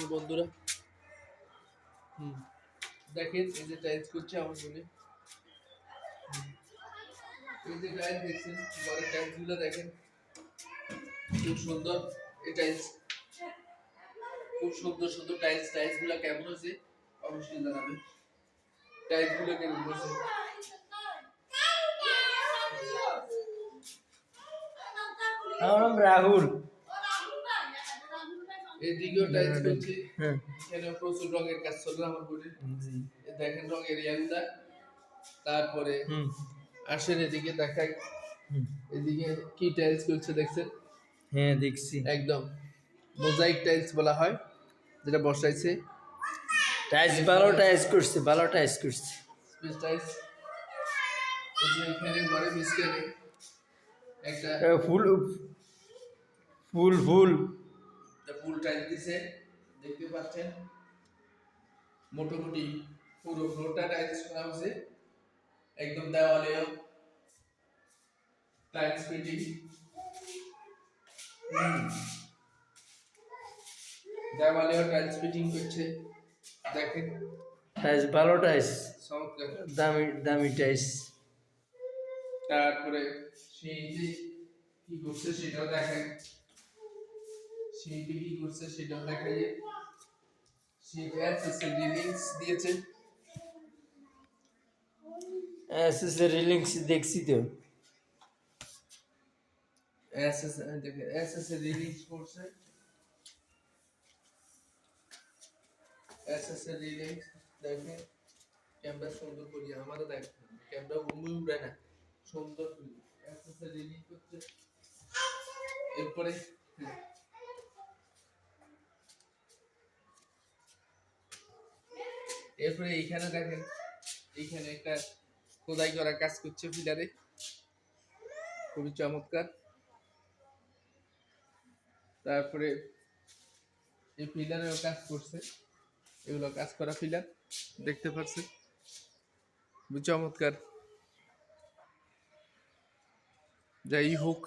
প্রিয় বন্ধুরা। হুম দেখেন এই যে টাইলস করছে আমার বলে, এই যে টাইলস দেখছেন, ঘরের টাইলস গুলো দেখেন খুব সুন্দর। এই টাইলস খুব সুন্দর সুন্দর টাইলস, টাইলস গুলো কেমন হয়েছে অবশ্যই জানাবেন। টাইলস গুলো কেমন হয়েছে? আমার নাম রাহুল। এদিকেও টাইলস করছে, এখানে প্রচুর রঙের কাজ চলবে আমার বলে। দেখেন রঙের ইয়াগুলা। তারপরে আসেন এদিকে দেখাই, এদিকে কি টাইলস করছে দেখছেন? হ্যাঁ দেখছি। একদম মোজাইক টাইলস বলা হয়, যেটা বসাইছে। টাইলস ভালো টাইলস করছে, ভালো টাইলস করছে। Space tiles. এই যে এখানে ঘরে মিস্ত্রি একটা ফুল ফুল ফুল ফুল টাইলস দিছে, দেখতে পাচ্ছেন। মোটামুটি পুরো ফ্লোরটা টাইলস করা হয়েছে, একদম দেওয়ালেও টাইলস ফিটিং। দেওয়ালেও টাইলস ফিটিং করছে, দেখেন টাইলস ভালো টাইলস, চমৎকার। দামি দামি টাইলস। তারপরে সেই যে কি করছে সেটাও দেখাই, সেইটি কি করছে সেটাও দেখাই। সেই রিলিংস দিয়েছে, এসএস রিলিংস দেখছি তো। এসএস রিলিংস করছে, এসএস রিলিংস দেখেন। ক্যামেরা সুন্দর করি আমাদের, দেখ ক্যামেরা ঘুমিয়ে উঠে না, সুন্দর এসএস রিলিংস করছে। এরপরে এরপরে এইখানে দেখেন, এইখানে একটা খোদাই করার কাজ করছে পিলারে, খুবই চমৎকার। তারপরে এই পিলারেও কাজ করছে, এগুলো কাজ করা পিলার দেখতে পাচ্ছেন, খুবই চমৎকার। যাই হোক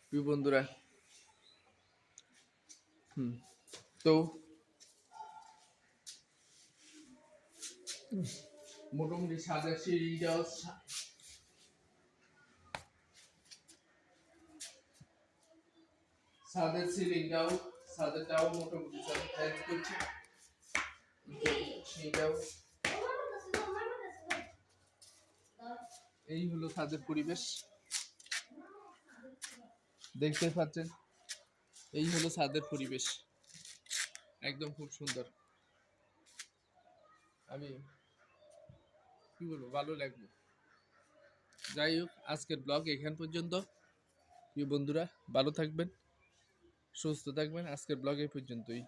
প্রিয় বন্ধুরা, তো মোটামুটি সাজার সিঁড়িটাও ছাদের সিলিংটাও ছাদেরটাও মোটামুটি চেঞ্জ করছে, সেইটাও। এই হলো ছাদের পরিবেশ, দেখতে পাচ্ছেন। এই হলো ছাদের পরিবেশ, একদম খুব সুন্দর। আমি কি বলবো, ভালো লাগবে। যাই হোক আজকের ব্লগ এখান পর্যন্ত। প্রিয় বন্ধুরা ভালো থাকবেন, সুস্থ থাকবেন। আজকের ব্লগ এই পর্যন্তই।